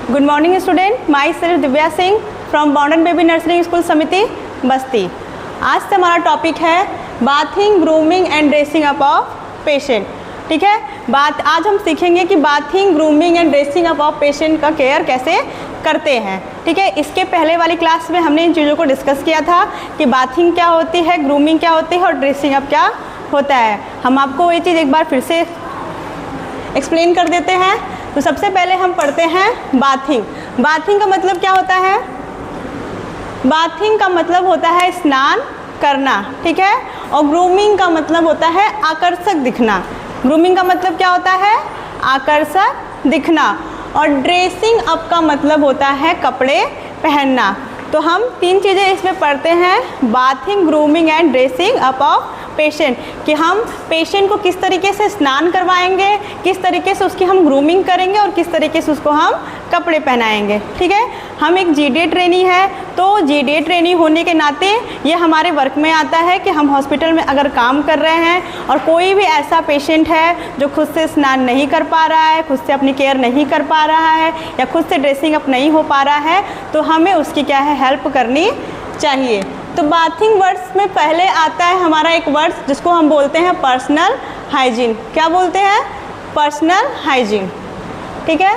Good morning student, myself Divya Singh from बॉन्डन baby nursery school समिति बस्ती। आज से हमारा टॉपिक है bathing, grooming and dressing up of patient. ठीक है, आज हम सीखेंगे कि bathing, grooming and dressing up of patient का केयर कैसे करते हैं। ठीक है, इसके पहले वाली क्लास में हमने इन चीज़ों को डिस्कस किया था कि बाथिंग क्या होती है, ग्रूमिंग क्या होती है और ड्रेसिंग अप क्या होता है। हम आपको ये चीज़ एक बार फिर से एक्सप्लेन कर देते हैं। तो सबसे पहले हम पढ़ते हैं बाथिंग। बाथिंग का मतलब क्या होता है? बाथिंग का मतलब होता है स्नान करना। ठीक है, और ग्रूमिंग का मतलब होता है आकर्षक दिखना। ग्रूमिंग का मतलब क्या होता है? आकर्षक दिखना। और ड्रेसिंग अप का मतलब होता है कपड़े पहनना। तो हम तीन चीज़ें इसमें पढ़ते हैं, bathing, grooming and dressing up of patient, कि हम पेशेंट को किस तरीके से स्नान करवाएंगे, किस तरीके से उसकी हम ग्रूमिंग करेंगे और किस तरीके से उसको हम कपड़े पहनाएंगे। ठीक है, हम एक जीडीए ट्रेनी है, तो जीडीए ट्रेनी होने के नाते ये हमारे वर्क में आता है कि हम हॉस्पिटल में अगर काम कर रहे हैं और कोई भी ऐसा पेशेंट है जो खुद से स्नान नहीं कर पा रहा है, खुद से अपनी केयर नहीं कर पा रहा है या खुद से ड्रेसिंग अप नहीं हो पा रहा है, तो हमें उसकी क्या है, हेल्प करनी चाहिए। तो बाथिंग वर्ड्स में पहले आता है हमारा एक वर्ड्स जिसको हम बोलते हैं पर्सनल हाइजीन। क्या बोलते हैं? Personal hygiene. ठीक है,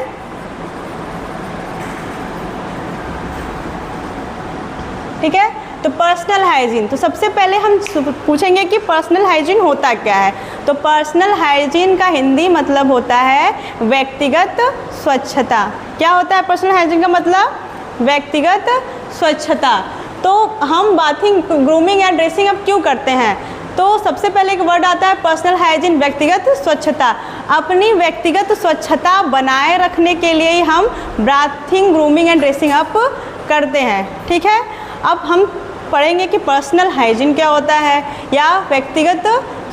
ठीक है, तो पर्सनल हाइजीन। तो सबसे पहले हम पूछेंगे कि पर्सनल हाइजीन होता क्या है। तो पर्सनल हाइजीन का हिंदी मतलब होता है व्यक्तिगत स्वच्छता। क्या होता है पर्सनल हाइजीन का मतलब? व्यक्तिगत स्वच्छता। तो हम बाथिंग, ग्रूमिंग या ड्रेसिंग अप क्यों करते हैं? तो सबसे पहले एक वर्ड आता है पर्सनल हाइजीन, व्यक्तिगत स्वच्छता। अपनी व्यक्तिगत स्वच्छता बनाए रखने के लिए ही हम bathing, grooming and dressing up करते हैं। ठीक है, अब हम पढ़ेंगे कि पर्सनल हाइजीन क्या होता है या व्यक्तिगत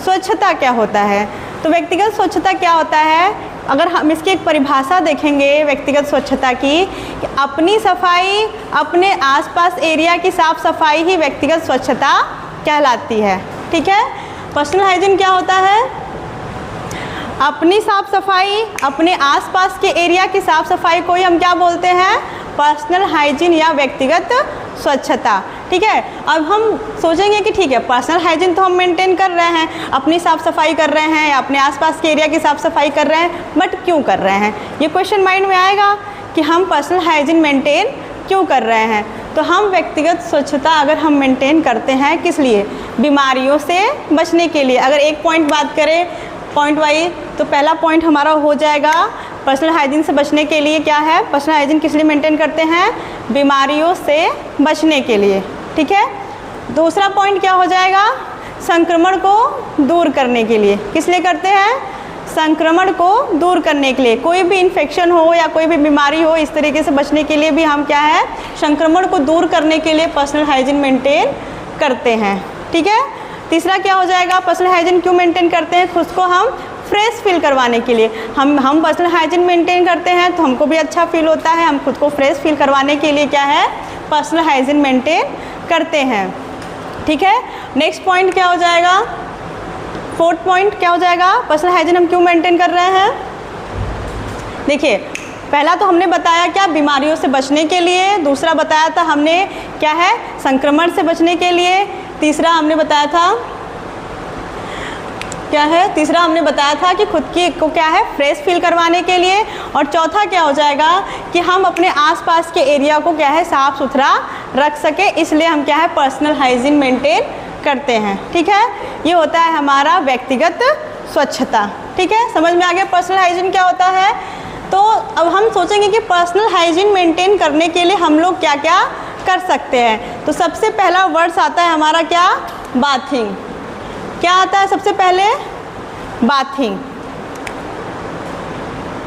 स्वच्छता क्या होता है। तो व्यक्तिगत स्वच्छता क्या होता है? अगर हम इसकी एक परिभाषा देखेंगे व्यक्तिगत स्वच्छता की, कि अपनी सफाई, अपने आसपास एरिया की साफ सफाई ही व्यक्तिगत स्वच्छता कहलाती है। ठीक है, पर्सनल हाइजीन क्या होता है? अपनी साफ सफाई, अपने आसपास के एरिया की साफ सफाई को ही हम क्या बोलते हैं? पर्सनल हाइजीन या व्यक्तिगत स्वच्छता। ठीक है, अब हम सोचेंगे कि ठीक है, पर्सनल हाइजीन तो हम मेंटेन कर रहे हैं, अपनी साफ़ सफाई कर रहे हैं या अपने आसपास के एरिया की साफ़ सफाई कर रहे हैं, बट क्यों कर रहे हैं? ये क्वेश्चन माइंड में आएगा कि हम पर्सनल हाइजीन मेंटेन क्यों कर रहे हैं। तो हम व्यक्तिगत स्वच्छता अगर हम मेंटेन करते हैं किस लिए? बीमारियों से बचने के लिए। अगर एक पॉइंट बात करें पॉइंट वाइज, तो पहला पॉइंट हमारा हो जाएगा पर्सनल हाइजीन से बचने के लिए क्या है? पर्सनल हाइजीन किस लिए मेंटेन करते हैं? बीमारियों से बचने के लिए। ठीक है, दूसरा पॉइंट क्या हो जाएगा? संक्रमण को दूर करने के लिए। किस लिए करते हैं? संक्रमण को दूर करने के लिए। कोई भी इन्फेक्शन हो या कोई भी बीमारी हो, इस तरीके से बचने के लिए भी हम क्या है, संक्रमण को दूर करने के लिए पर्सनल हाइजीन मेंटेन करते हैं। ठीक है, तीसरा क्या हो जाएगा? पर्सनल हाइजीन क्यों मेंटेन करते हैं? खुद को हम फ्रेश फील करवाने के लिए। हम पर्सनल हाइजीन मेंटेन करते हैं तो हमको भी अच्छा फील होता है, हम खुद को फ्रेश फील करवाने के लिए क्या है, पर्सनल हाइजीन मेंटेन करते हैं। ठीक है, नेक्स्ट पॉइंट क्या हो जाएगा? फोर्थ पॉइंट क्या हो जाएगा? पर्सनल हाइजीन हम क्यों मेंटेन कर रहे हैं? देखिए, पहला तो हमने बताया क्या, बीमारियों से बचने के लिए। दूसरा बताया था हमने क्या है, संक्रमण से बचने के लिए। तीसरा हमने बताया था क्या है, तीसरा हमने बताया था कि खुद की को क्या है, फ्रेश फील करवाने के लिए। और चौथा क्या हो जाएगा कि हम अपने आसपास के एरिया को क्या है, साफ़ सुथरा रख सके, इसलिए हम क्या है, पर्सनल हाइजीन मेंटेन करते हैं। ठीक है, ये होता है हमारा व्यक्तिगत स्वच्छता। ठीक है, समझ में आ गया पर्सनल हाइजीन क्या होता है। तो अब हम सोचेंगे कि पर्सनल हाइजीन मेंटेन करने के लिए हम लोग क्या क्या कर सकते हैं। तो सबसे पहला वर्ड्स आता है हमारा क्या? बाथिंग। क्या आता है सबसे पहले? बाथिंग।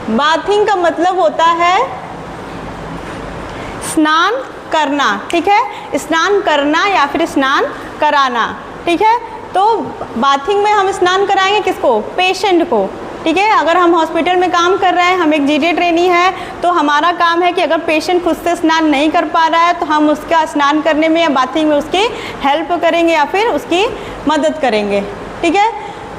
बाथिंग का मतलब होता है स्नान करना। ठीक है, स्नान करना या फिर स्नान कराना। ठीक है, तो बाथिंग में हम स्नान कराएंगे किसको? पेशेंट को। ठीक है, अगर हम हॉस्पिटल में काम कर रहे हैं, हम एक जीडीए ट्रेनी है, तो हमारा काम है कि अगर पेशेंट खुद से स्नान नहीं कर पा रहा है तो हम उसका स्नान करने में या बाथिंग में उसकी हेल्प करेंगे या फिर उसकी मदद करेंगे। ठीक है,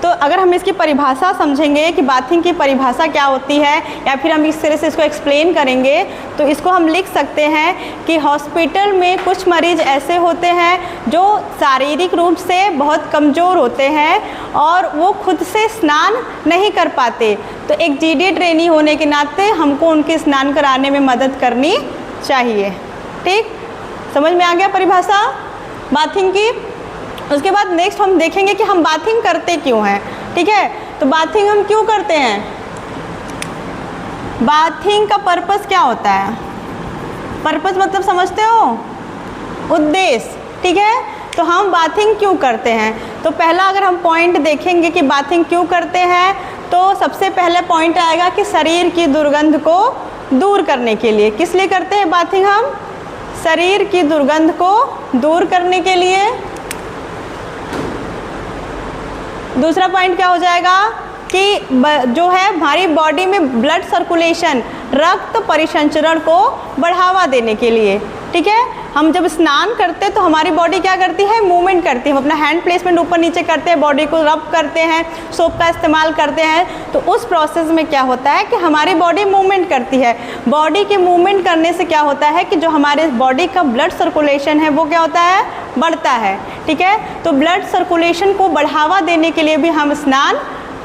तो अगर हम इसकी परिभाषा समझेंगे कि बाथिंग की परिभाषा क्या होती है, या फिर हम इस तरह से इसको एक्सप्लेन करेंगे, तो इसको हम लिख सकते हैं कि हॉस्पिटल में कुछ मरीज़ ऐसे होते हैं जो शारीरिक रूप से बहुत कमज़ोर होते हैं और वो खुद से स्नान नहीं कर पाते, तो एक जीडी ट्रेनी होने के नाते हमको उनके स्नान कराने में मदद करनी चाहिए। ठीक, समझ में आ गया परिभाषा बाथिंग की। उसके बाद नेक्स्ट हम देखेंगे कि हम बाथिंग करते क्यों हैं। ठीक है, तो बाथिंग हम क्यों करते हैं, बाथिंग का पर्पस क्या होता है, पर्पस मतलब समझते हो, उद्देश्य। ठीक है, तो हम बाथिंग क्यों करते हैं, तो पहला अगर हम पॉइंट देखेंगे कि बाथिंग क्यों करते हैं, तो सबसे पहले पॉइंट आएगा कि शरीर की दुर्गंध को दूर करने के लिए। किस लिए करते हैं बाथिंग हम, शरीर की दुर्गंध को दूर करने के लिए। दूसरा पॉइंट क्या हो जाएगा कि जो है हमारी बॉडी में ब्लड सर्कुलेशन, रक्त परिसंचरण को बढ़ावा देने के लिए। ठीक है, हम जब स्नान करते हैं तो हमारी बॉडी क्या करती है, मूवमेंट करती है, हम अपना हैंड प्लेसमेंट ऊपर नीचे करते हैं, बॉडी को रब करते हैं, सोप का इस्तेमाल करते हैं, तो उस प्रोसेस में क्या होता है कि हमारी बॉडी मूवमेंट करती है। बॉडी के मूवमेंट करने से क्या होता है कि जो हमारे बॉडी का ब्लड सर्कुलेशन है वो क्या होता है, बढ़ता है। ठीक है, तो ब्लड सर्कुलेशन को बढ़ावा देने के लिए भी हम स्नान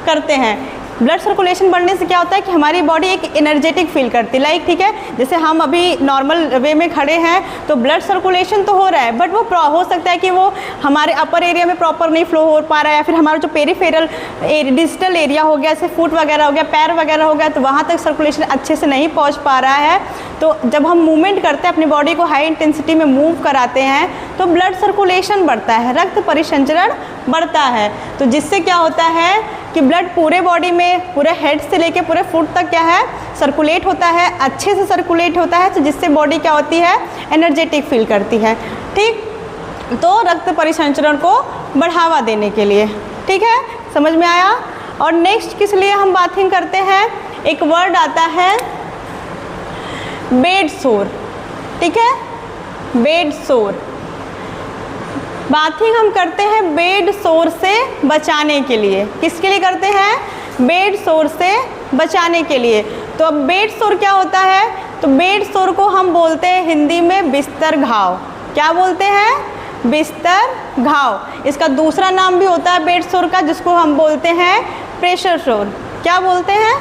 करते हैं। ब्लड सर्कुलेशन बढ़ने से क्या होता है कि हमारी बॉडी एक एनर्जेटिक फील करती है। लाइक ठीक है, जैसे हम अभी नॉर्मल वे में खड़े हैं तो ब्लड सर्कुलेशन तो हो रहा है, बट वो हो सकता है कि वो हमारे अपर एरिया में प्रॉपर नहीं फ्लो हो पा रहा है, या फिर हमारा जो पेरिफेरल डिजिटल एरिया हो गया, जैसे फुट वगैरह हो गया, पैर वगैरह हो गया, तो वहाँ तक सर्कुलेशन अच्छे से नहीं पहुँच पा रहा है। तो जब हम मूवमेंट करते हैं, अपनी बॉडी को हाई इंटेंसिटी में मूव कराते हैं, तो ब्लड सर्कुलेशन बढ़ता है, रक्त परिसंचरण बढ़ता है, तो जिससे क्या होता है कि ब्लड पूरे बॉडी में, पूरे हेड से लेके पूरे फुट तक क्या है, सर्कुलेट होता है, अच्छे से सर्कुलेट होता है, तो जिससे बॉडी क्या होती है, एनर्जेटिक फील करती है। ठीक, तो रक्त परिसंचरण को बढ़ावा देने के लिए। ठीक है, समझ में आया। और नेक्स्ट किस लिए हम बाथिंग करते हैं, एक वर्ड आता है बेड सोर। ठीक है, बेड सोर, बाथिंग हम करते हैं बेड सोर से बचाने के लिए। किसके लिए करते हैं, बेड सोर से बचाने के लिए। तो अब बेड सोर क्या होता है, तो बेड सोर को हम बोलते हैं हिंदी में बिस्तर घाव। क्या बोलते हैं, बिस्तर घाव। इसका दूसरा नाम भी होता है बेड सोर का, जिसको हम बोलते हैं प्रेशर सोर। क्या बोलते हैं,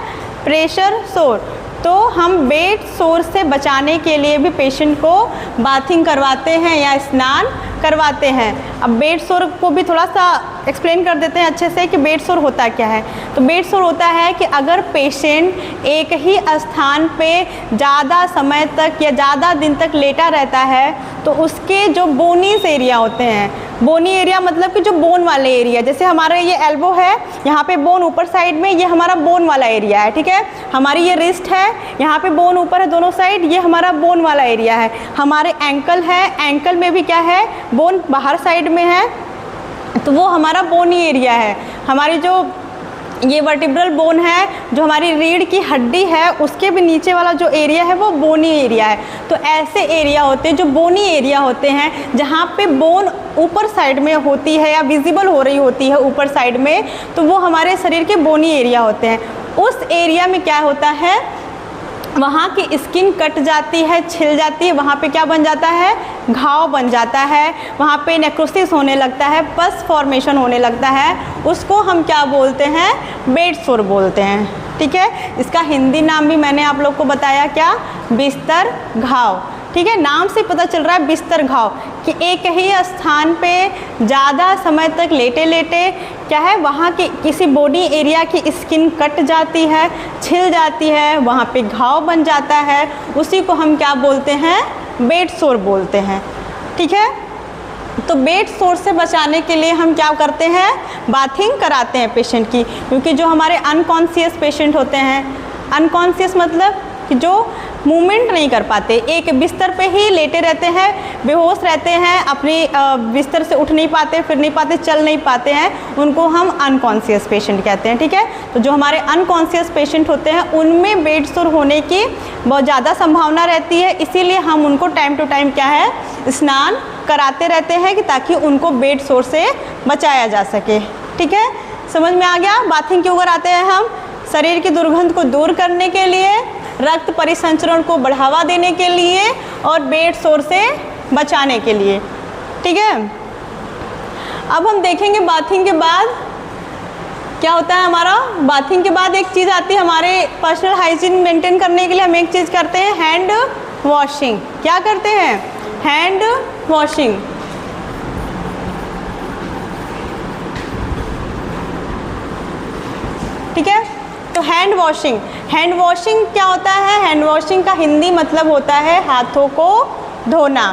प्रेशर सोर। तो हम बेड सोर से बचाने के लिए भी पेशेंट को बाथिंग करवाते हैं या स्नान करवाते हैं। अब बेड सोर को भी थोड़ा सा एक्सप्लेन कर देते हैं अच्छे से कि बेड सोर होता क्या है। तो बेड सोर होता है कि अगर पेशेंट एक ही स्थान पे ज़्यादा समय तक या ज़्यादा दिन तक लेटा रहता है, तो उसके जो बोनीस एरिया होते हैं, बोनी एरिया मतलब कि जो बोन वाले एरिया, जैसे हमारा ये एल्बो है, यहाँ पे बोन ऊपर साइड में, ये हमारा बोन वाला एरिया है। ठीक है, हमारी ये रिस्ट है, यहाँ पे बोन ऊपर है दोनों साइड, ये हमारा बोन वाला एरिया है। हमारे एंकल है, एंकल में भी क्या है, बोन बाहर साइड में है, तो वो हमारा बोनी एरिया है। हमारी जो ये वर्टिब्रल बोन है, जो हमारी रीढ़ की हड्डी है, उसके भी नीचे वाला जो एरिया है वो बोनी एरिया है। तो ऐसे एरिया होते हैं जो बोनी एरिया होते हैं, जहाँ पे बोन ऊपर साइड में होती है या विजिबल हो रही होती है ऊपर साइड में, तो वो हमारे शरीर के बोनी एरिया होते हैं। उस एरिया में क्या होता है, वहाँ की स्किन कट जाती है, छिल जाती है, वहाँ पे क्या बन जाता है, घाव बन जाता है, वहाँ पे नेक्रोसिस होने लगता है, पस फॉर्मेशन होने लगता है। उसको हम क्या बोलते हैं, बेड सोर बोलते हैं। ठीक है, इसका हिंदी नाम भी मैंने आप लोग को बताया, क्या, बिस्तर घाव। ठीक है, नाम से पता चल रहा है बिस्तर घाव कि एक ही स्थान पे ज़्यादा समय तक लेटे लेटे क्या है, वहाँ की किसी बॉडी एरिया की स्किन कट जाती है, छिल जाती है, वहाँ पे घाव बन जाता है, उसी को हम क्या बोलते हैं, बेड सोर बोलते हैं। ठीक है, तो बेड सोर से बचाने के लिए हम क्या करते हैं, बाथिंग कराते हैं पेशेंट की। क्योंकि जो हमारे अनकॉन्शियस पेशेंट होते हैं, अनकॉन्शियस मतलब कि जो मूवमेंट नहीं कर पाते, एक बिस्तर पे ही लेटे रहते हैं, बेहोश रहते हैं, अपनी बिस्तर से उठ नहीं पाते, फिर नहीं पाते, चल नहीं पाते हैं, उनको हम अनकॉन्शियस पेशेंट कहते हैं। ठीक है, तो जो हमारे अनकॉन्शियस पेशेंट होते हैं उनमें बेड सोर होने की बहुत ज़्यादा संभावना रहती है, इसीलिए हम उनको टाइम टू टाइम क्या है, स्नान कराते रहते हैं कि ताकि उनको बेड सोर से बचाया जा सके। ठीक है, समझ में आ गया? बाथिंग क्यों कराते हैं हम? शरीर की दुर्गंध को दूर करने के लिए, रक्त परिसंचरण को बढ़ावा देने के लिए और बेड सोर से बचाने के लिए। ठीक है, अब हम देखेंगे बाथिंग के बाद क्या होता है हमारा। बाथिंग के बाद एक चीज़ आती है हमारे पर्सनल हाइजीन मेंटेन करने के लिए, हम एक चीज़ करते हैं, हैंड वॉशिंग। क्या करते हैं? Hand washing. ठीक है, तो हैंड वॉशिंग, हैंड वॉशिंग क्या होता है? हैंड वॉशिंग का हिंदी मतलब होता है हाथों को धोना।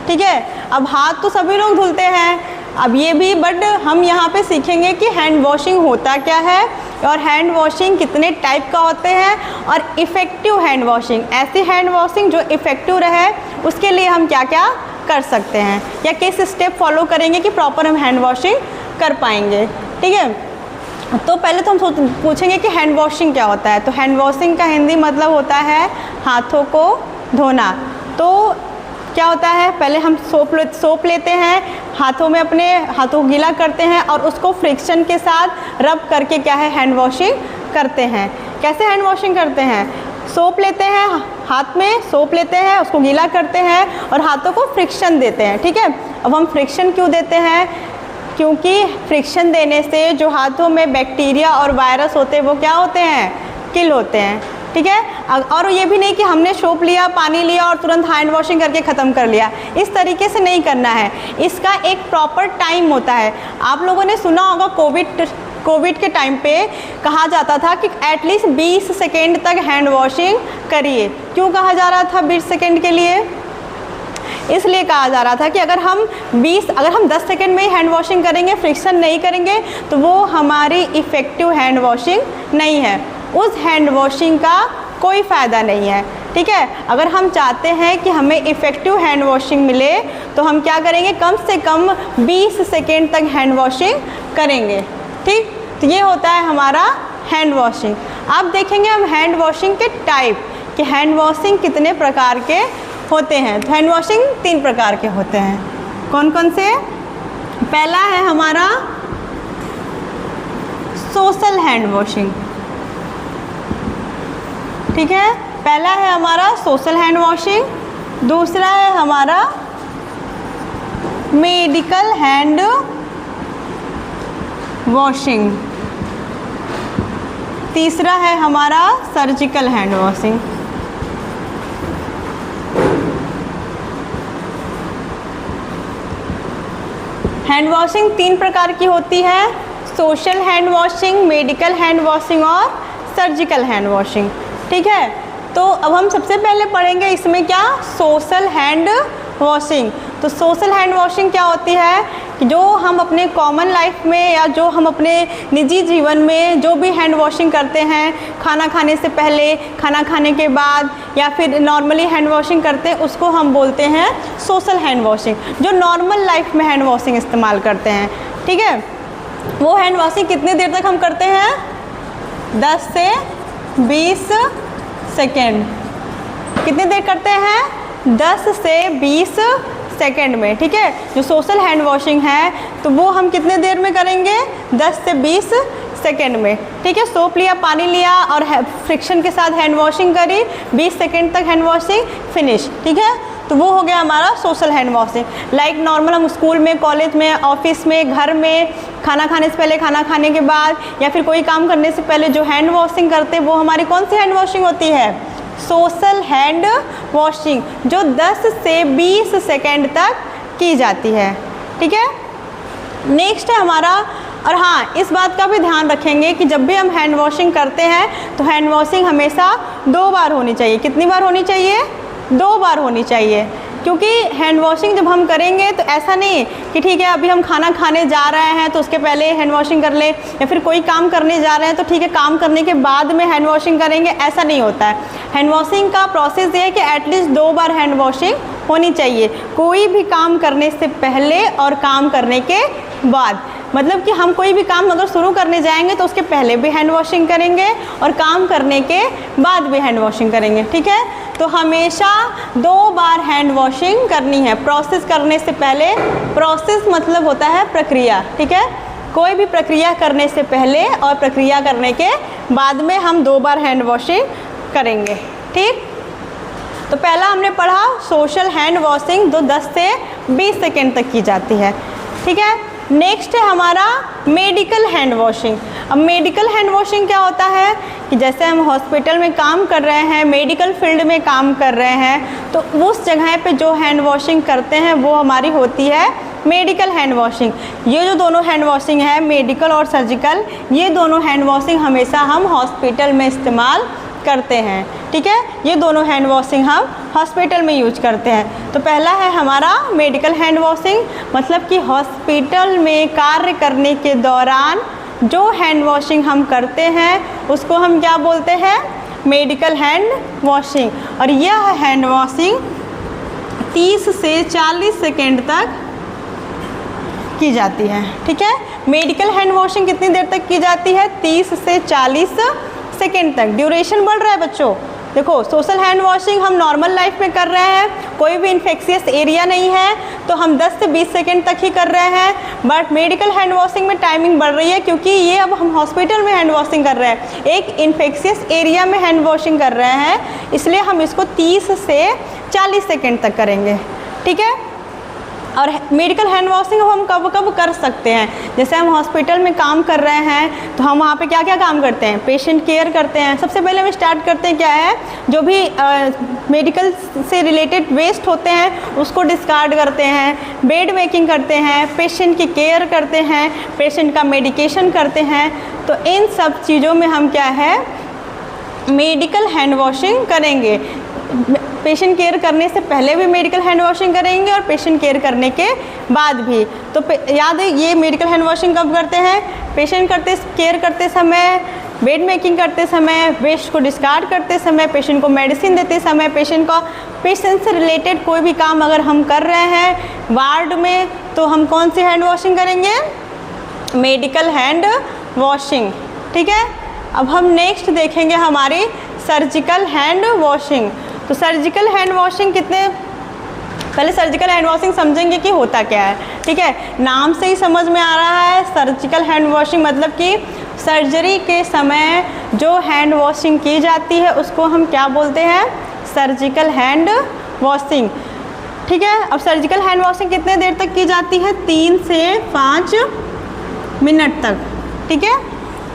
ठीक है, अब हाथ तो सभी लोग धुलते हैं, अब ये भी, बट हम यहाँ पे सीखेंगे कि हैंड वॉशिंग होता क्या है और हैंड वॉशिंग कितने टाइप का होते हैं, और इफ़ेक्टिव हैंड वॉशिंग, ऐसी हैंड वॉशिंग जो इफ़ेक्टिव रहे, उसके लिए हम क्या क्या कर सकते हैं या किस स्टेप फॉलो करेंगे कि प्रॉपर हम हैंड वॉशिंग कर पाएंगे। ठीक है, तो पहले तो हम पूछेंगे कि हैंड वॉशिंग क्या होता है। तो हैंड वॉशिंग का हिंदी मतलब होता है हाथों को धोना। तो क्या होता है, पहले हम सोप लेते हैं, हाथों में अपने हाथों को गीला करते हैं और उसको फ्रिक्शन के साथ रब करके क्या है हैंड वॉशिंग करते हैं। कैसे हैंड वॉशिंग करते हैं? सोप लेते हैं, हाथ में सोप लेते हैं, उसको गीला करते हैं और हाथों को फ्रिक्शन देते हैं। ठीक है, अब हम फ्रिक्शन क्यों देते हैं? क्योंकि फ्रिक्शन देने से जो हाथों में बैक्टीरिया और वायरस होते हैं वो क्या होते हैं? किल होते हैं। ठीक है, और ये भी नहीं कि हमने सोप लिया, पानी लिया और तुरंत हैंड वॉशिंग करके ख़त्म कर लिया, इस तरीके से नहीं करना है। इसका एक प्रॉपर टाइम होता है। आप लोगों ने सुना होगा कोविड के टाइम पे कहा जाता था कि एटलीस्ट 20 सेकेंड तक हैंड वॉशिंग करिए। क्यों कहा जा रहा था 20 सेकेंड के लिए? इसलिए कहा जा रहा था कि अगर हम 10 सेकेंड में ही हैंड वॉशिंग करेंगे, फ्रिक्शन नहीं करेंगे, तो वो हमारी इफ़ेक्टिव हैंड वॉशिंग नहीं है, उस हैंड वॉशिंग का कोई फ़ायदा नहीं है। ठीक है, अगर हम चाहते हैं कि हमें इफ़ेक्टिव हैंड वॉशिंग मिले तो हम क्या करेंगे? कम से कम 20 सेकेंड तक हैंड वॉशिंग करेंगे। ठीक, तो ये होता है हमारा हैंड वॉशिंग। अब देखेंगे हम हैंड वॉशिंग के टाइप कि हैंड वॉशिंग कितने प्रकार के होते हैं। तो हैंड वॉशिंग 3 प्रकार के होते हैं। कौन कौन से? पहला है हमारा सोशल हैंड वॉशिंग। ठीक है, पहला है हमारा सोशल हैंड वॉशिंग, दूसरा है हमारा मेडिकल हैंड वॉशिंग, तीसरा है हमारा surgical hand washing. Hand washing 3 प्रकार की होती है, social hand washing, medical hand washing और सर्जिकल हैंड वॉशिंग। ठीक है, तो अब हम सबसे पहले पढ़ेंगे इसमें क्या? Social hand washing. तो सोशल हैंड वॉशिंग क्या होती है कि जो हम अपने कॉमन लाइफ में या जो हम अपने निजी जीवन में जो भी हैंड वॉशिंग करते हैं, खाना खाने से पहले, खाना खाने के बाद या फिर नॉर्मली हैंड वॉशिंग करते हैं, उसको हम बोलते हैं सोशल हैंड वॉशिंग। जो नॉर्मल लाइफ में हैंड वॉशिंग इस्तेमाल करते हैं, ठीक है, वो हैंड वॉशिंग कितनी देर तक हम करते हैं? 10 से 20 सेकेंड। कितनी देर करते हैं? 10 से 20 सेकेंड में। ठीक है, जो सोशल हैंड वॉशिंग है तो वो हम कितने देर में करेंगे? 10 से 20 सेकेंड में। ठीक है, सोप लिया, पानी लिया और फ्रिक्शन के साथ हैंड वॉशिंग करी, 20 सेकेंड तक हैंड वॉशिंग फिनिश। ठीक है, तो वो हो गया हमारा social hand washing. Like normal हम स्कूल में, कॉलेज में, ऑफिस में, घर में, खाना खाने से पहले, खाना खाने के बाद या फिर कोई काम करने से पहले जो हैंड वॉशिंग करते हैं वो हमारी कौन सी हैंड वॉशिंग होती है? सोशल हैंड वॉशिंग, जो 10 से 20 सेकेंड तक की जाती है। ठीक है, नेक्स्ट है हमारा, और हाँ, इस बात का भी ध्यान रखेंगे कि जब भी हम हैंड वॉशिंग करते हैं तो हैंड वॉशिंग हमेशा 2 बार होनी चाहिए। कितनी बार होनी चाहिए? 2 बार होनी चाहिए। क्योंकि हैंड वॉशिंग जब हम करेंगे तो ऐसा नहीं कि ठीक है अभी हम खाना खाने जा रहे हैं तो उसके पहले हैंड वॉशिंग कर ले, या फिर कोई काम करने जा रहे हैं तो ठीक है काम करने के बाद में हैंड वॉशिंग करेंगे, ऐसा नहीं होता है। हैंड वॉशिंग का प्रोसेस ये है कि एटलीस्ट 2 बार हैंड वॉशिंग होनी चाहिए, कोई भी काम करने से पहले और काम करने के बाद। मतलब कि हम कोई भी काम अगर शुरू करने जाएंगे तो उसके पहले भी हैंड वॉशिंग करेंगे और काम करने के बाद भी हैंड वॉशिंग करेंगे। ठीक है, तो हमेशा 2 बार हैंड वॉशिंग करनी है। प्रोसेस करने से पहले, प्रोसेस मतलब होता है प्रक्रिया, ठीक है, कोई भी प्रक्रिया करने से पहले और प्रक्रिया करने के बाद में हम 2 बार हैंड वॉशिंग करेंगे। ठीक, तो पहला हमने पढ़ा सोशल हैंड वॉशिंग, जो 10 से 20 सेकेंड तक की जाती है। ठीक है, नेक्स्ट है हमारा मेडिकल हैंड वॉशिंग। अब मेडिकल हैंड वॉशिंग क्या होता है कि जैसे हम हॉस्पिटल में काम कर रहे हैं, मेडिकल फील्ड में काम कर रहे हैं, तो उस जगह पे जो हैंड वॉशिंग करते हैं वो हमारी होती है मेडिकल हैंड वॉशिंग। ये जो दोनों हैंड वॉशिंग है, मेडिकल और सर्जिकल, ये दोनों हैंड वॉशिंग हमेशा हम हॉस्पिटल में इस्तेमाल करते हैं। ठीक है, ये दोनों हैंड वॉशिंग हम हॉस्पिटल में यूज करते हैं। तो पहला है हमारा मेडिकल हैंड वॉशिंग, मतलब कि हॉस्पिटल में कार्य करने के दौरान जो हैंड वॉशिंग हम करते हैं उसको हम क्या बोलते हैं, मेडिकल हैंड वॉशिंग। और यह हैंड वॉशिंग 30 से 40 सेकेंड तक की जाती है। ठीक है, मेडिकल हैंड वॉशिंग कितनी देर तक की जाती है, 30 से 40 सेकेंड तक। ड्यूरेशन बढ़ रहा है बच्चों। देखो, सोशल हैंड वॉशिंग हम नॉर्मल लाइफ में कर रहे हैं, कोई भी इन्फेक्शियस एरिया नहीं है, तो हम 10 से 20 सेकेंड तक ही कर रहे हैं। बट मेडिकल हैंड वॉशिंग में टाइमिंग बढ़ रही है, क्योंकि ये अब हम हॉस्पिटल में हैंड वॉशिंग कर रहे हैं, एक इन्फेक्शियस एरिया में हैंड वॉशिंग कर रहे हैं, इसलिए हम इसको 30 से 40 सेकेंड तक करेंगे। ठीक है, और मेडिकल हैंड वॉशिंग हम कब कब कर सकते हैं, जैसे हम हॉस्पिटल में काम कर रहे हैं तो हम वहाँ पे क्या क्या काम करते हैं, पेशेंट केयर करते हैं। सबसे पहले हम स्टार्ट करते हैं क्या है, जो भी मेडिकल से रिलेटेड वेस्ट होते हैं उसको डिस्कार्ड करते हैं, बेड मेकिंग करते हैं, पेशेंट की केयर करते हैं, पेशेंट का मेडिकेशन करते हैं। तो इन सब चीज़ों में हम क्या है, मेडिकल हैंड वॉशिंग करेंगे। पेशेंट केयर करने से पहले भी मेडिकल हैंड वॉशिंग करेंगे और पेशेंट केयर करने के बाद भी। तो याद है, ये मेडिकल हैंड वॉशिंग कब करते हैं, पेशेंट केयर करते समय, बेड मेकिंग करते समय, वेस्ट को डिस्कार्ड करते समय, पेशेंट को मेडिसिन देते समय, पेशेंट से रिलेटेड कोई भी काम अगर हम कर रहे हैं वार्ड में, तो हम कौन सी हैंड वॉशिंग करेंगे, मेडिकल हैंड वॉशिंग। ठीक है, अब हम नेक्स्ट देखेंगे हमारी सर्जिकल हैंड वॉशिंग। तो सर्जिकल हैंड वॉशिंग पहले सर्जिकल हैंड वॉशिंग समझेंगे कि होता क्या है। ठीक है, नाम से ही समझ में आ रहा है, सर्जिकल हैंड वॉशिंग मतलब कि सर्जरी के समय जो हैंड वॉशिंग की जाती है उसको हम क्या बोलते हैं, सर्जिकल हैंड वॉशिंग। ठीक है, अब सर्जिकल हैंड वॉशिंग कितने देर तक की जाती है, 3 से 5 मिनट तक। ठीक है,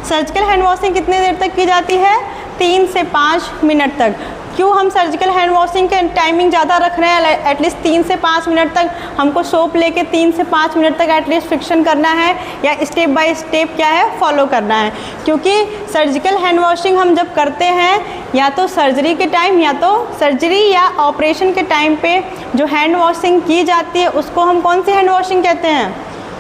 सर्जिकल हैंड वॉशिंग कितने देर तक की जाती है, 3 से 5 मिनट तक। क्यों हम सर्जिकल हैंड वॉशिंग के टाइमिंग ज़्यादा रख रहे हैं, एटलीस्ट 3 से 5 मिनट तक हमको सोप लेके 3 से 5 मिनट तक एटलीस्ट फ्रिक्शन करना है, या स्टेप बाय स्टेप क्या है, फॉलो करना है। क्योंकि सर्जिकल हैंड वॉशिंग हम जब करते हैं, या तो सर्जरी के टाइम, या तो सर्जरी या ऑपरेशन के टाइम पे जो हैंड वॉशिंग की जाती है उसको हम कौन सी हैंड वॉशिंग कहते हैं,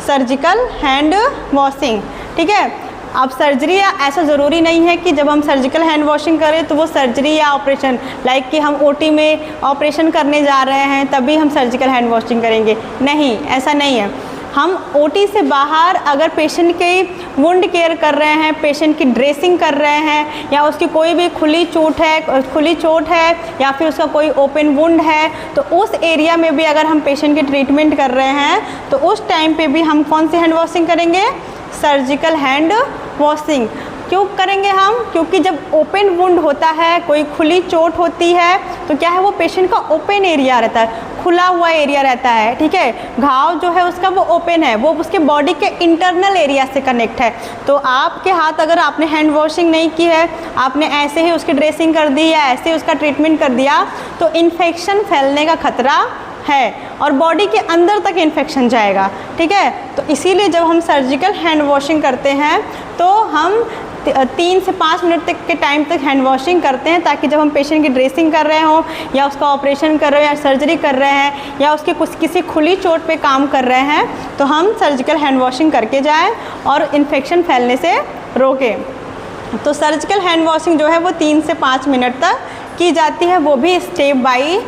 सर्जिकल हैंड वॉशिंग। ठीक है, अब सर्जरी या ऐसा ज़रूरी नहीं है कि जब हम सर्जिकल हैंड वॉशिंग करें तो वो सर्जरी या ऑपरेशन, लाइक कि हम ओटी में ऑपरेशन करने जा रहे हैं तभी हम सर्जिकल हैंड वॉशिंग करेंगे, नहीं, ऐसा नहीं है। हम ओटी से बाहर अगर पेशेंट की वुंड केयर कर रहे हैं, पेशेंट की ड्रेसिंग कर रहे हैं, या उसकी कोई भी खुली चोट है या फिर उसका कोई ओपन वुंड है, तो उस एरिया में भी अगर हम पेशेंट की ट्रीटमेंट कर रहे हैं तो उस टाइम पे भी हम कौन सी हैंड वॉशिंग करेंगे, सर्जिकल हैंड वॉशिंग। क्यों करेंगे हम, क्योंकि जब ओपन वुंड होता है, कोई खुली चोट होती है, तो क्या है, वो पेशेंट का ओपन एरिया रहता है, खुला हुआ एरिया रहता है। ठीक है, घाव जो है उसका वो ओपन है, वो उसके बॉडी के इंटरनल एरिया से कनेक्ट है। तो आपके हाथ अगर आपने हैंड वॉशिंग नहीं की है, आपने ऐसे ही उसकी ड्रेसिंग कर दी या ऐसे ही उसका ट्रीटमेंट कर दिया, तो इन्फेक्शन फैलने का खतरा है और बॉडी के अंदर तक इन्फेक्शन जाएगा। ठीक है, तो इसीलिए जब हम सर्जिकल हैंड वॉशिंग करते हैं तो हम 3 से 5 मिनट तक के टाइम तक हैंड वॉशिंग करते हैं, ताकि जब हम पेशेंट की ड्रेसिंग कर रहे हों, या उसका ऑपरेशन कर रहे हो, या सर्जरी कर रहे हैं, या उसकी किसी खुली चोट पे काम कर रहे हैं, तो हम सर्जिकल हैंड वॉशिंग करके जाएं और इन्फेक्शन फैलने से रोकें। तो सर्जिकल हैंड वॉशिंग जो है वो 3 से 5 मिनट तक की जाती है, वो भी स्टेप बाय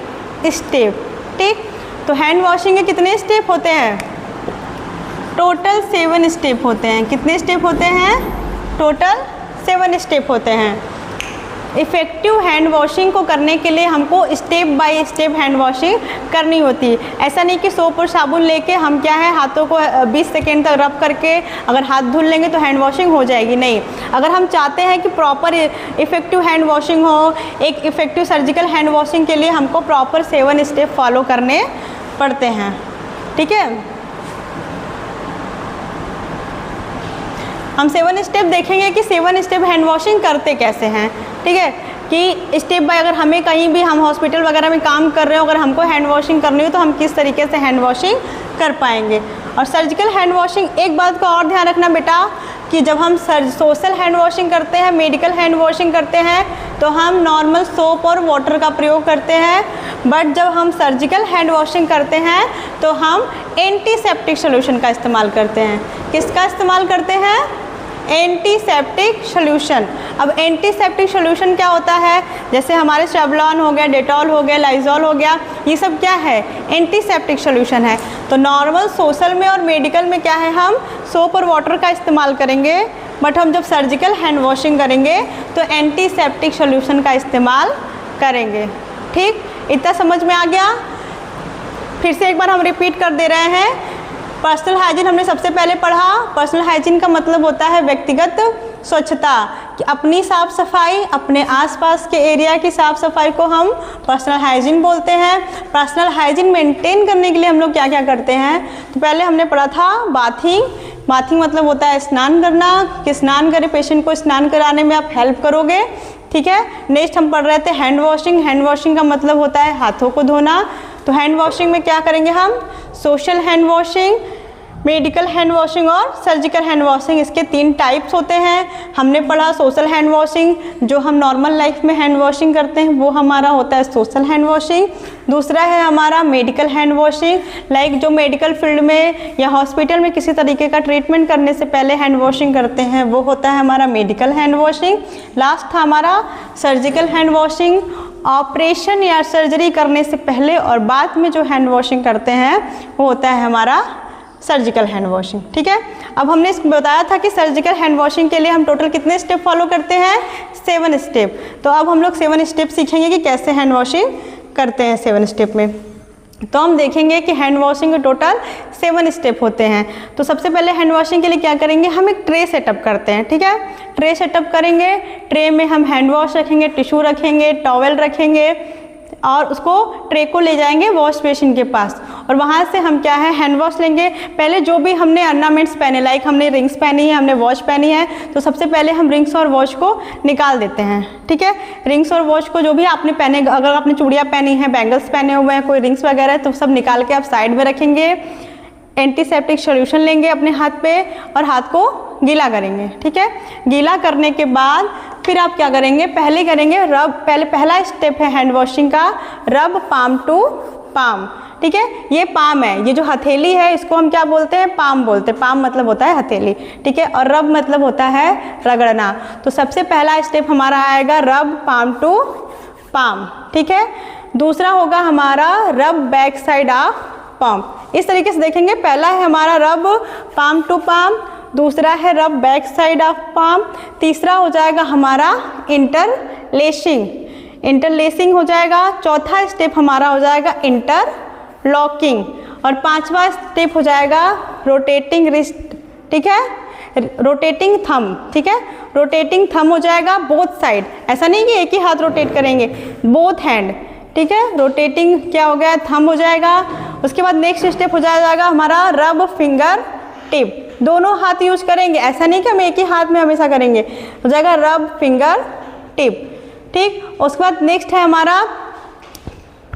स्टेप। ठीक, तो हैंड वॉशिंग के कितने स्टेप होते हैं, टोटल 7 स्टेप होते हैं। कितने स्टेप होते हैं, टोटल 7 स्टेप होते हैं। इफ़ेक्टिव हैंड वॉशिंग को करने के लिए हमको step by step hand washing करनी होती है। ऐसा नहीं कि सोप और साबुन लेके हम क्या है हाथों को 20 सेकेंड तक रब करके अगर हाथ धुल लेंगे तो हैंड वॉशिंग हो जाएगी, नहीं। अगर हम चाहते हैं कि प्रॉपर इफ़ेक्टिव हैंड वॉशिंग हो, एक इफ़ेक्टिव सर्जिकल हैंड वॉशिंग के लिए हमको प्रॉपर 7 स्टेप फॉलो करने पड़ते हैं, ठीक है। हम 7 स्टेप देखेंगे कि 7 स्टेप हैंड वॉशिंग करते कैसे हैं, ठीक है। कि स्टेप बाय अगर हमें कहीं भी हम हॉस्पिटल वगैरह में काम कर रहे हो, अगर हमको हैंड वॉशिंग करनी हो तो हम किस तरीके से हैंड वॉशिंग कर पाएंगे। और सर्जिकल हैंड वॉशिंग, एक बात का और ध्यान रखना बेटा कि जब हम सोशल हैंड वॉशिंग करते हैं, मेडिकल हैंड वॉशिंग करते हैं तो हम नॉर्मल सोप और वाटर का प्रयोग करते हैं, बट जब हम सर्जिकल हैंड वॉशिंग करते हैं तो हम एंटीसेप्टिक सोल्यूशन का इस्तेमाल करते हैं। किसका इस्तेमाल करते हैं? Antiseptic solution. अब एंटीसेप्टिक सोल्यूशन क्या होता है? जैसे हमारे सेवलॉन हो गया, डेटॉल हो गया, लाइजॉल हो गया, ये सब क्या है? एंटीसेप्टिक सोल्यूशन है। तो नॉर्मल सोशल में और मेडिकल में क्या है, हम सोप और वाटर का इस्तेमाल करेंगे, बट हम जब सर्जिकल हैंड वॉशिंग करेंगे तो एंटीसेप्टिक सोल्यूशन का इस्तेमाल करेंगे, ठीक। इतना समझ में आ गया? फिर से एक बार हम रिपीट कर दे रहे हैं। पर्सनल हाइजीन हमने सबसे पहले पढ़ा। पर्सनल हाइजीन का मतलब होता है व्यक्तिगत स्वच्छता, कि अपनी साफ़ सफाई, अपने आसपास के एरिया की साफ़ सफाई को हम पर्सनल हाइजीन बोलते हैं। पर्सनल हाइजीन मेंटेन करने के लिए हम लोग क्या क्या करते हैं? तो पहले हमने पढ़ा था बाथिंग। बाथिंग मतलब होता है स्नान करना, कि स्नान करे, पेशेंट को स्नान कराने में आप हेल्प करोगे, ठीक है। नेक्स्ट हम पढ़ रहे थे हैंड वॉशिंग। हैंड वॉशिंग का मतलब होता है हाथों को धोना। तो हैंड वॉशिंग में क्या करेंगे हम? Social hand washing, medical hand washing और सर्जिकल हैंड वॉशिंग, इसके 3 टाइप्स होते हैं। हमने पढ़ा सोशल हैंड वॉशिंग, जो हम नॉर्मल लाइफ में हैंड वॉशिंग करते हैं वो हमारा होता है सोशल हैंड वॉशिंग। दूसरा है हमारा मेडिकल हैंड वॉशिंग, लाइक जो मेडिकल फील्ड में या हॉस्पिटल में किसी तरीके का ट्रीटमेंट करने से पहले हैंड वॉशिंग करते हैं, वो होता है हमारा मेडिकल हैंड वॉशिंग। लास्ट था हमारा सर्जिकल हैंड वॉशिंग। ऑपरेशन या सर्जरी करने से पहले और बाद में जो हैंड वॉशिंग करते हैं वो होता है हमारा सर्जिकल हैंड वॉशिंग, ठीक है। अब हमने बताया था कि सर्जिकल हैंड वॉशिंग के लिए हम टोटल कितने स्टेप फॉलो करते हैं? 7 स्टेप। तो अब हम लोग 7 स्टेप सीखेंगे कि कैसे हैंड वॉशिंग करते हैं 7 स्टेप में। तो हम देखेंगे कि हैंड वॉशिंग के टोटल 7 स्टेप होते हैं। तो सबसे पहले हैंड वॉशिंग के लिए क्या करेंगे? हम एक ट्रे सेटअप करते हैं, ठीक है। ट्रे सेटअप करेंगे, ट्रे में हम हैंड वॉश रखेंगे, टिश्यू रखेंगे, टॉवेल रखेंगे और उसको ट्रे को ले जाएंगे वॉश बेसिन के पास, और वहाँ से हम क्या है हैंड वॉश लेंगे। पहले जो भी हमने ऑर्नामेंट्स पहने, लाइक हमने रिंग्स पहनी है, हमने वॉच पहनी है, तो सबसे पहले हम रिंग्स और वॉच को निकाल देते हैं, ठीक है। रिंग्स और वॉच को जो भी आपने पहने, अगर आपने चूड़ियाँ पहनी हैं, बैंगल्स पहने हुए हैं, कोई रिंग्स वगैरह, तो सब निकाल के आप साइड में रखेंगे। एंटीसेप्टिक सोल्यूशन लेंगे अपने हाथ पे और हाथ को गीला करेंगे, ठीक है। गीला करने के बाद फिर आप क्या करेंगे? पहले करेंगे रब। पहला स्टेप है हैंड वॉशिंग का, रब पाम टू पाम, ठीक है। ये पाम है, ये जो हथेली है इसको हम क्या बोलते हैं? पाम बोलते हैं। पाम मतलब होता है हथेली, ठीक है, और रब मतलब होता है रगड़ना। तो सबसे पहला स्टेप हमारा आएगा रब पाम टू पाम, ठीक है। दूसरा होगा हमारा रब बैक साइड ऑफ पाम। इस तरीके से देखेंगे, पहला है हमारा रब पाम टू पाम, दूसरा है रब बैक साइड ऑफ पाम, तीसरा हो जाएगा हमारा इंटरलेसिंग, इंटरलेसिंग हो जाएगा। चौथा स्टेप हमारा हो जाएगा इंटरलॉकिंग, और 5वां स्टेप हो जाएगा रोटेटिंग रिस्ट, ठीक है, रोटेटिंग थंब, ठीक है। रोटेटिंग थंब हो जाएगा बोथ साइड, ऐसा नहीं कि एक ही हाथ रोटेट करेंगे, बोथ हैंड, ठीक है। रोटेटिंग क्या हो गया? थंब हो जाएगा। उसके बाद नेक्स्ट स्टेप हो जाएगा हमारा रब फिंगर टिप, दोनों हाथ यूज करेंगे, ऐसा नहीं कि हम एक ही हाथ में हमेशा करेंगे, हो जाएगा रब फिंगर टिप, ठीक। उसके बाद नेक्स्ट है हमारा,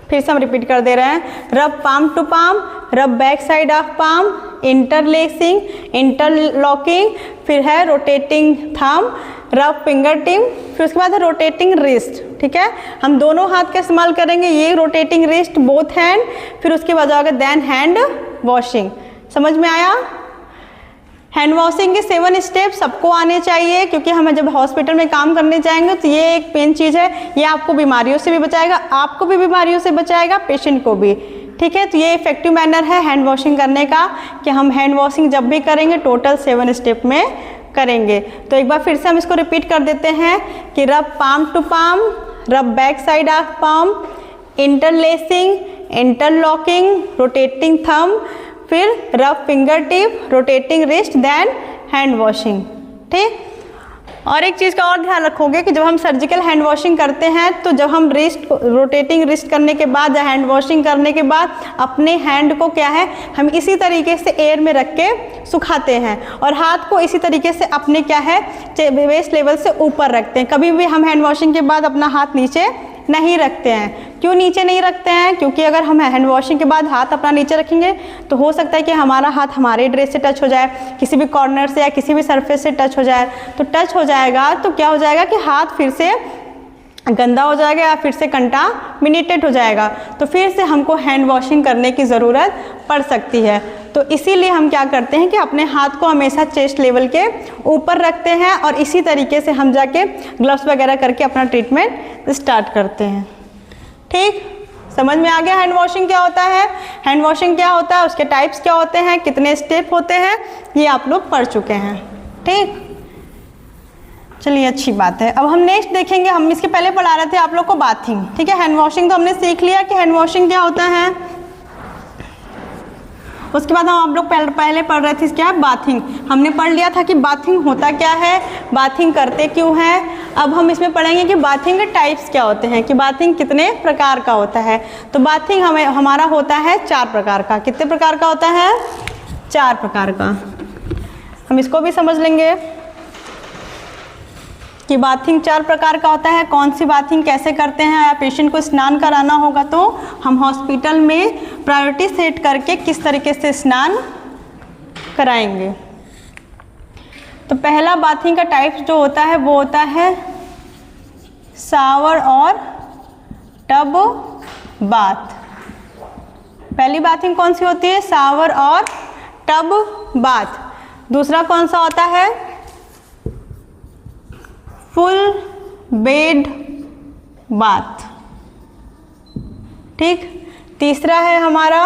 फिर से हम रिपीट कर दे रहे हैं, रब palm to palm, rub back side of palm, interlacing, interlocking, फिर है रोटेटिंग थंब, रब फिंगर टिप, फिर उसके बाद है रोटेटिंग रिस्ट, ठीक है। हम दोनों हाथ का इस्तेमाल करेंगे, ये रोटेटिंग रिस्ट बोथ हैंड, फिर उसके बाद आएगा देन हैंड वॉशिंग। समझ में आया? हैंड वॉशिंग के 7 स्टेप सबको आने चाहिए, क्योंकि हम जब हॉस्पिटल में काम करने जाएंगे तो ये एक मेन चीज़ है, ये आपको बीमारियों से भी बचाएगा, आपको भी बीमारियों से बचाएगा, पेशेंट को भी, ठीक है। तो ये इफेक्टिव मैनर है हैंड वॉशिंग करने का, कि हम हैंड वॉशिंग जब भी करेंगे टोटल 7 स्टेप में करेंगे। तो एक बार फिर से हम इसको रिपीट कर देते हैं कि rub palm to palm, rub back side of palm, interlacing, interlocking, rotating thumb, फिर rub finger tip, rotating wrist, then hand washing. ठीक। और एक चीज़ का और ध्यान रखोगे कि जब हम सर्जिकल हैंड वॉशिंग करते हैं तो जब हम रिस्ट रोटेटिंग रिस्ट करने के बाद या हैंड वॉशिंग करने के बाद अपने हैंड को क्या है हम इसी तरीके से एयर में रख के सुखाते हैं और हाथ को इसी तरीके से अपने क्या है वेस्ट लेवल से ऊपर रखते हैं। कभी भी हम हैंड वॉशिंग के बाद अपना हाथ नीचे नहीं रखते हैं। क्यों नीचे नहीं रखते हैं? क्योंकि अगर हम हैंड वॉशिंग के बाद हाथ अपना नीचे रखेंगे तो हो सकता है कि हमारा हाथ हमारे ड्रेस से टच हो जाए, किसी भी कॉर्नर से या किसी भी सरफेस से टच हो जाए। तो टच हो जाएगा तो क्या हो जाएगा कि हाथ फिर से गंदा हो जाएगा या फिर से कंटामिनेटेड हो जाएगा, तो फिर से हमको हैंड वॉशिंग करने की ज़रूरत पड़ सकती है। तो इसीलिए हम क्या करते हैं कि अपने हाथ को हमेशा चेस्ट लेवल के ऊपर रखते हैं और इसी तरीके से हम जाके ग्लव्स वगैरह करके अपना ट्रीटमेंट स्टार्ट करते हैं। ठीक, समझ में आ गया हैंड वॉशिंग क्या होता है, हैंड वॉशिंग क्या होता है, उसके टाइप्स क्या होते हैं, कितने स्टेप होते हैं, ये आप लोग पढ़ चुके हैं। ठीक, चलिए अच्छी बात है। अब हम नेक्स्ट देखेंगे, हम इसके पहले पढ़ा रहे थे आप लोग को बाथिंग। ठीक है, हैंड वॉशिंग तो हमने सीख लिया कि हैंड वॉशिंग क्या होता है। उसके बाद हम आप लोग पहले पढ़ रहे थे क्या, बाथिंग। हमने पढ़ लिया था कि बाथिंग होता क्या है, बाथिंग करते क्यों हैं। अब हम इसमें पढ़ेंगे कि बाथिंग के टाइप्स क्या होते हैं, कि बाथिंग कितने प्रकार का होता है। तो बाथिंग हमारा होता है 4 प्रकार का। कितने प्रकार का होता है? 4 प्रकार का। हम इसको भी समझ लेंगे कि बाथिंग 4 प्रकार का होता है। कौन सी बाथिंग कैसे करते हैं, या पेशेंट को स्नान कराना होगा तो हम हॉस्पिटल में प्रायोरिटी सेट करके किस तरीके से स्नान कराएंगे। तो पहला बाथिंग का टाइप जो होता है वो होता है शावर और टब बाथ। पहली बाथिंग कौन सी होती है? शावर और टब बाथ। दूसरा कौन सा होता है? Full bed bath. ठीक, तीसरा है हमारा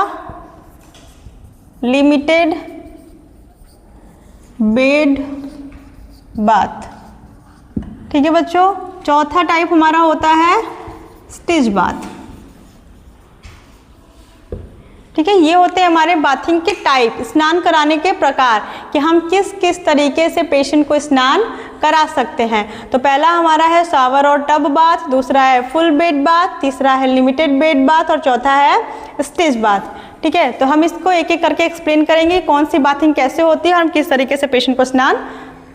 लिमिटेड बेड बाथ। ठीक है बच्चों, चौथा टाइप हमारा होता है स्टिच बाथ। ठीक है, ये होते हैं हमारे बाथिंग के टाइप, स्नान कराने के प्रकार, कि हम किस किस तरीके से पेशेंट को स्नान करा सकते हैं। तो पहला हमारा है शावर और टब बाथ, दूसरा है फुल बेड बाथ, तीसरा है लिमिटेड बेड बाथ और चौथा है स्टिच बाथ। ठीक है, तो हम इसको एक एक करके एक्सप्लेन करेंगे कौन सी बाथिंग कैसे होती है और हम किस तरीके से पेशेंट को स्नान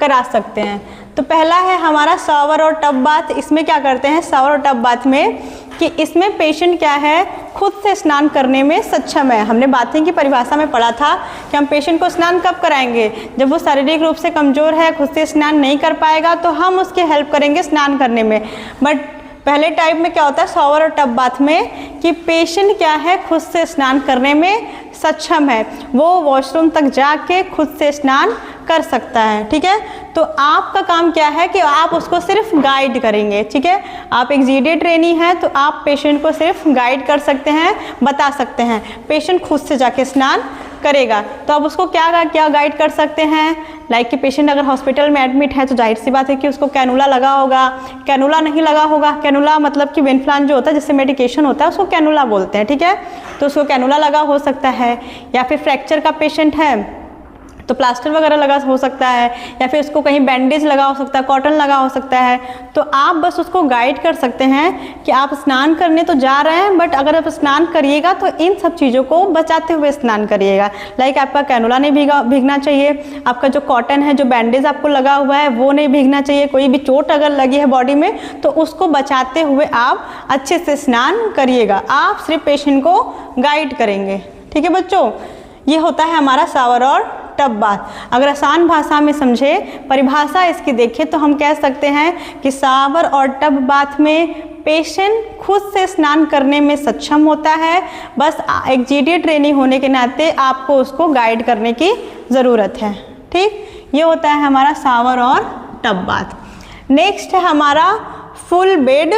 करा सकते हैं। तो पहला है हमारा शावर और टब बाथ। इसमें क्या करते हैं शावर और टब बाथ में कि इसमें पेशेंट क्या है खुद से स्नान करने में सक्षम है। हमने बाथिंग की परिभाषा में पढ़ा था कि हम पेशेंट को स्नान कब कराएंगे, जब वो शारीरिक रूप से कमज़ोर है, खुद से स्नान नहीं कर पाएगा तो हम उसकी हेल्प करेंगे स्नान करने में। बट पहले टाइप में क्या होता है शावर और टब बाथ में कि पेशेंट क्या है खुद से स्नान करने में सक्षम है, वो वॉशरूम तक जाके खुद से स्नान कर सकता है। ठीक है, तो आपका काम क्या है कि आप उसको सिर्फ गाइड करेंगे। ठीक है, आप एक जीडी ट्रेनी हैं तो आप पेशेंट को सिर्फ गाइड कर सकते हैं, बता सकते हैं, पेशेंट खुद से जाके स्नान करेगा। तो आप उसको क्या गाइड कर सकते हैं, लाइक कि पेशेंट अगर हॉस्पिटल में एडमिट है तो जाहिर सी बात है कि उसको कैनुला लगा होगा, कैनुला नहीं लगा होगा, कैनुला मतलब कि वेन प्लान जो होता है जिससे मेडिकेशन होता है उसको कैनुला बोलते हैं। ठीक है, तो उसको कैनुला लगा हो सकता है, या फिर फ्रैक्चर का पेशेंट है तो प्लास्टर वगैरह लगा हो सकता है, या फिर उसको कहीं बैंडेज लगा हो सकता है, कॉटन लगा हो सकता है। तो आप बस उसको गाइड कर सकते हैं कि आप स्नान करने तो जा रहे हैं, बट अगर आप स्नान करिएगा तो इन सब चीज़ों को बचाते हुए स्नान करिएगा। लाइक आपका कैनुला नहीं भीगना चाहिए, आपका जो कॉटन है, जो बैंडेज आपको लगा हुआ है वो नहीं भीगना चाहिए, कोई भी चोट अगर लगी है बॉडी में तो उसको बचाते हुए आप अच्छे से स्नान करिएगा। आप सिर्फ पेशेंट को गाइड करेंगे। ठीक है बच्चों, ये होता है हमारा शावर और टब बाथ। अगर आसान भाषा में समझे, परिभाषा इसकी देखें तो हम कह सकते हैं कि शावर और टब बाथ में पेशेंट खुद से स्नान करने में सक्षम होता है, बस एक जीडी ट्रेनी होने के नाते आपको उसको गाइड करने की ज़रूरत है। ठीक, ये होता है हमारा शावर और टब बाथ। नेक्स्ट है हमारा फुल बेड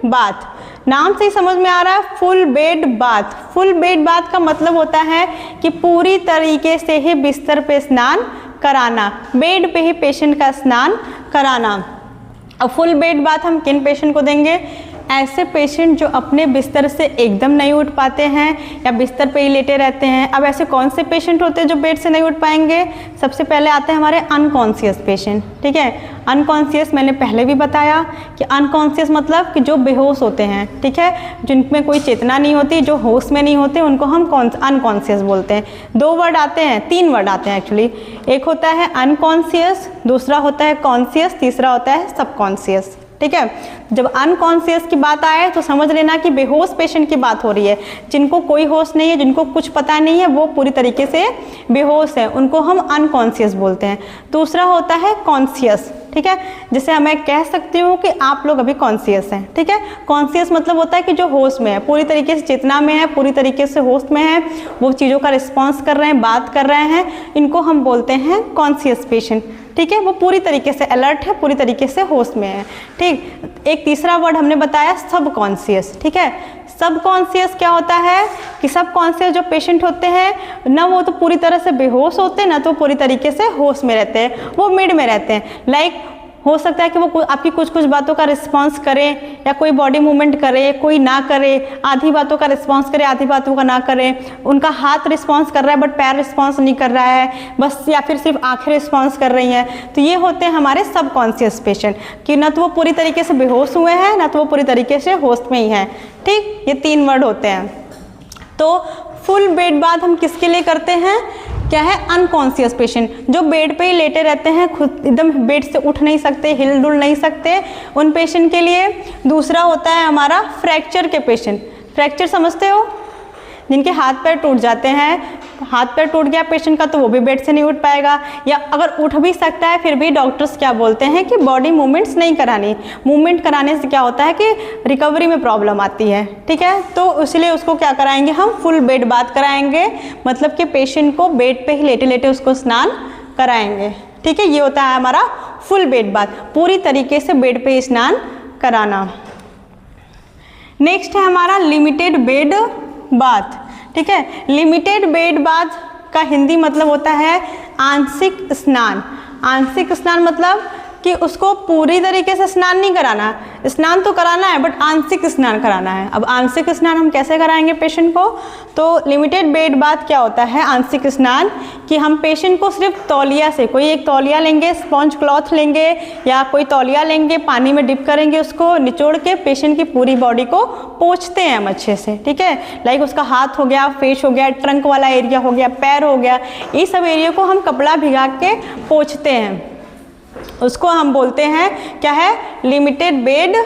बाथ। नाम से ही समझ में आ रहा है full bed bath. Full bed bath का मतलब होता है कि पूरी तरीके से ही बिस्तर पे स्नान कराना, बेड पे ही पेशेंट का स्नान कराना। अब फुल बेड बाथ हम किन पेशेंट को देंगे? ऐसे पेशेंट जो अपने बिस्तर से एकदम नहीं उठ पाते हैं या बिस्तर पे ही लेटे रहते हैं। अब ऐसे कौन से पेशेंट होते हैं जो बेड से नहीं उठ पाएंगे? सबसे पहले आते हैं हमारे अनकॉन्शियस पेशेंट, ठीक है। अनकॉन्शियस मैंने पहले भी बताया कि अनकॉन्शियस मतलब कि जो बेहोश होते हैं, ठीक है, जिनमें कोई चेतना नहीं होती, जो होश में नहीं होते, उनको हम अनकॉन्शियस बोलते हैं। 2 वर्ड आते हैं, 3 वर्ड आते हैं एक्चुअली। एक होता है अनकॉन्शियस, दूसरा होता है कॉन्शियस, तीसरा होता है सबकॉन्शियस, ठीक है। जब अनकॉन्शियस की बात आए तो समझ लेना कि बेहोश पेशेंट की बात हो रही है, जिनको कोई होश नहीं है, जिनको कुछ पता नहीं है, वो पूरी तरीके से बेहोश है, उनको हम अनकॉन्शियस बोलते हैं। दूसरा होता है कॉन्शियस, ठीक है, जिसे मैं कह सकती हूँ कि आप लोग अभी कॉन्शियस हैं, ठीक है। कॉन्शियस मतलब होता है कि जो होश में है, पूरी तरीके से चेतना में है, पूरी तरीके से होश में है, वो चीज़ों का रिस्पॉन्स कर रहे हैं, बात कर रहे हैं, इनको हम बोलते हैं कॉन्शियस पेशेंट, ठीक है। वो पूरी तरीके से अलर्ट है, पूरी तरीके से होश में है, ठीक। एक तीसरा वर्ड हमने बताया सबकॉन्शियस, ठीक है। सबकॉन्शियस क्या होता है कि सबकॉन्शियस जो पेशेंट होते हैं ना, वो तो पूरी तरह से बेहोश होते हैं ना, तो पूरी तरीके से होश में रहते हैं, वो मिड में रहते हैं। लाइक हो सकता है कि वो आपकी कुछ कुछ बातों का रिस्पांस करें या कोई बॉडी मूवमेंट करे, कोई ना करे, आधी बातों का रिस्पांस करे, आधी बातों का ना करे, उनका हाथ रिस्पांस कर रहा है बट पैर रिस्पांस नहीं कर रहा है बस, या फिर सिर्फ आंखें रिस्पांस कर रही हैं। तो ये होते हैं हमारे सबकॉन्शियस पेशेंट, कि ना तो वो पूरी तरीके से बेहोश हुए हैं, ना तो वो पूरी तरीके से होश में ही हैं, ठीक। ये 3 वर्ड होते हैं। तो फुल बेड बाथ हम किसके लिए करते हैं? क्या है? अनकॉन्शियस पेशेंट, जो बेड पे ही लेटे रहते हैं, खुद एकदम बेड से उठ नहीं सकते, हिल डुल नहीं सकते, उन पेशेंट के लिए। दूसरा होता है हमारा फ्रैक्चर के पेशेंट। फ्रैक्चर समझते हो? जिनके हाथ पैर टूट जाते हैं, हाथ पैर टूट गया पेशेंट का तो वो भी बेड से नहीं उठ पाएगा, या अगर उठ भी सकता है फिर भी डॉक्टर्स क्या बोलते हैं कि बॉडी मूवमेंट्स नहीं करानी। मूवमेंट कराने से क्या होता है कि रिकवरी में प्रॉब्लम आती है, ठीक है। तो इसलिए उसको क्या कराएंगे हम? फुल बेड बाथ कराएंगे, मतलब कि पेशेंट को बेड पे ही लेटे लेटे उसको स्नान कराएंगे, ठीक है। ये होता है हमारा फुल बेड बाथ, पूरी तरीके से बेड पे ही स्नान कराना। नेक्स्ट है हमारा लिमिटेड बेड बाथ, ठीक है। लिमिटेड बेड बाथ का हिंदी मतलब होता है आंशिक स्नान। आंशिक स्नान मतलब कि उसको पूरी तरीके से स्नान नहीं कराना, स्नान तो कराना है बट आंशिक स्नान कराना है। अब आंशिक स्नान हम कैसे कराएंगे पेशेंट को? तो लिमिटेड बेड बाथ क्या होता है? आंशिक स्नान कि हम पेशेंट को सिर्फ तौलिया से, कोई एक तौलिया लेंगे, स्पॉन्ज क्लॉथ लेंगे या कोई तौलिया लेंगे, पानी में डिप करेंगे, उसको निचोड़ के पेशेंट की पूरी बॉडी को पोंछते हैं हम अच्छे से, ठीक है। लाइक उसका हाथ हो गया, फेस हो गया, ट्रंक वाला एरिया हो गया, पैर हो गया, ये सब एरिया को हम कपड़ा भिगा के पोंछते हैं, उसको हम बोलते हैं क्या है? लिमिटेड बेड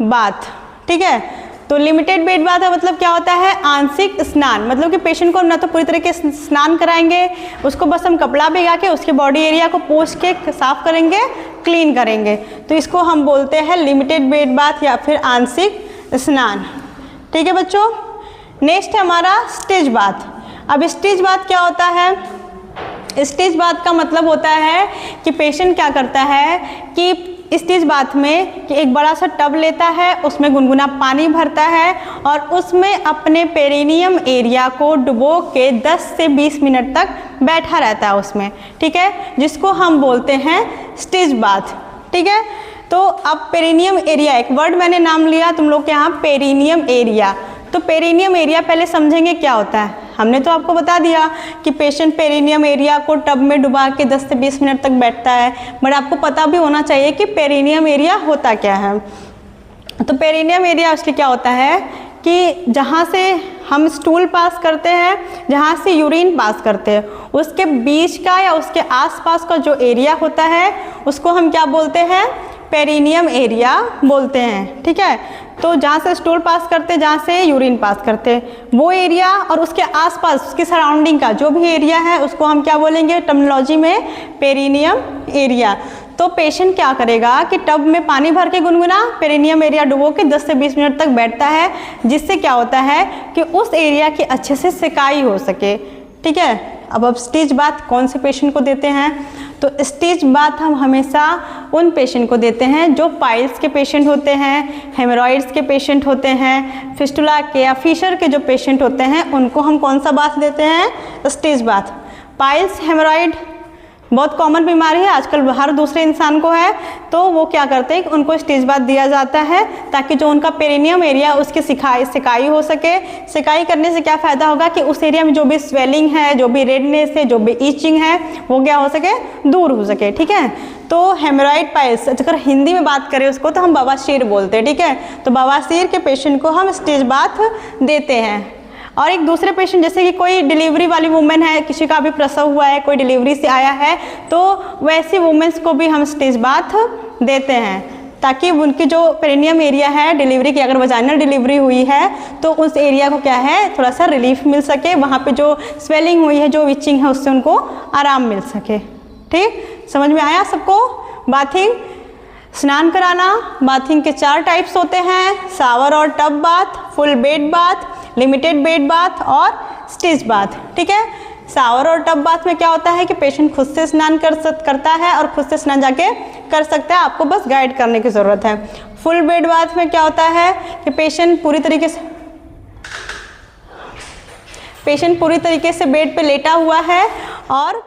बाथ, ठीक है। तो लिमिटेड बेड बाथ का मतलब क्या होता है? आंशिक स्नान, मतलब कि पेशेंट को हम ना तो पूरी तरीके से स्नान कराएंगे, उसको बस हम कपड़ा भिगा के उसके बॉडी एरिया को पोंछ के साफ करेंगे, क्लीन करेंगे, तो इसको हम बोलते हैं लिमिटेड बेड बाथ या फिर आंशिक स्नान, ठीक है बच्चों। नेक्स्ट है हमारा स्टेज बाथ। अब स्टेज बाथ क्या होता है? स्टेज बाथ का मतलब होता है कि पेशेंट क्या करता है कि स्टेज बाथ में कि एक बड़ा सा टब लेता है, उसमें गुनगुना पानी भरता है और उसमें अपने पेरिनियम एरिया को डुबो के 10 से 20 मिनट तक बैठा रहता है उसमें, ठीक है, जिसको हम बोलते हैं स्टेज बाथ, ठीक है। तो अब पेरिनियम एरिया, एक वर्ड मैंने नाम लिया तुम लोग के यहाँ, पेरिनियम एरिया। तो पेरिनियम एरिया पहले समझेंगे क्या होता है। हमने तो आपको बता दिया कि पेशेंट पेरिनियम एरिया को टब में डुबा के 10 से 20 मिनट तक बैठता है, बट आपको पता भी होना चाहिए कि पेरिनियम एरिया होता क्या है। तो पेरिनियम एरिया उसके क्या होता है कि जहाँ से हम स्टूल पास करते हैं, जहाँ से यूरिन पास करते हैं, उसके बीच का या उसके आसपास का जो एरिया होता है उसको हम क्या बोलते हैं? पेरिनियम एरिया बोलते हैं, ठीक है। तो जहाँ से स्टूल पास करते हैं, जहाँ से यूरिन पास करते हैं, वो एरिया और उसके आसपास उसकी सराउंडिंग का जो भी एरिया है उसको हम क्या बोलेंगे टर्मिनोलॉजी में? Perineum area. तो पेशेंट क्या करेगा कि टब में पानी भर के गुनगुना पेरिनियम एरिया डुबो के 10 से 20 मिनट तक बैठता है, जिससे क्या होता है कि उस एरिया की अच्छे से सिकाई हो सके, ठीक है। अब स्टेज बाथ कौन से पेशेंट को देते हैं? तो स्टेज बाथ हम हमेशा उन पेशेंट को देते हैं जो पाइल्स के पेशेंट होते हैं, हेमोरॉइड्स के पेशेंट होते हैं, फिस्टुला के या फिशर के जो पेशेंट होते हैं, उनको हम कौन सा बाथ देते हैं? Stage bath. पाइल्स, हेमोरॉइड, बहुत कॉमन बीमारी है, आजकल हर दूसरे इंसान को है। तो वो क्या करते हैं, उनको स्टेज बाथ दिया जाता है ताकि जो उनका पेरिनियम एरिया उसकी सिकाई हो सके। सिकाई करने से क्या फ़ायदा होगा कि उस एरिया में जो भी स्वेलिंग है, जो भी रेडनेस है, जो भी ईचिंग है, वो क्या हो सके, दूर हो सके। ठीक है, तो हेमोरॉइड पाइल्स, अगर हिंदी में बात करें उसको तो हम बवासीर बोलते हैं। ठीक है, तो बवासीर के पेशेंट को हम स्टेज बाथ देते हैं। और एक दूसरे पेशेंट, जैसे कि कोई डिलीवरी वाली वुमेन है, किसी का भी प्रसव हुआ है, कोई डिलीवरी से आया है, तो वैसी वुमेन्स को भी हम स्टेज बाथ देते हैं ताकि उनकी जो पेरिनियम एरिया है, डिलीवरी की अगर वजाइनल डिलीवरी हुई है तो उस एरिया को क्या है, थोड़ा सा रिलीफ मिल सके, वहाँ पे जो स्वेलिंग हुई है, जो इचिंग है, उससे उनको आराम मिल सके। ठीक, समझ में आया सबको? बाथिंग, स्नान कराना, बाथिंग के 4 टाइप्स होते हैं, शावर और tub bath, full bed bath, limited bed bath और स्टेज बाथ। ठीक है, शावर और टब बाथ में क्या होता है कि पेशेंट खुद से स्नान करता है और खुद से स्नान जाके कर सकता है, आपको बस गाइड करने की ज़रूरत है। फुल बेड बाथ में क्या होता है कि पेशेंट पूरी तरीके से बेड पे लेटा हुआ है और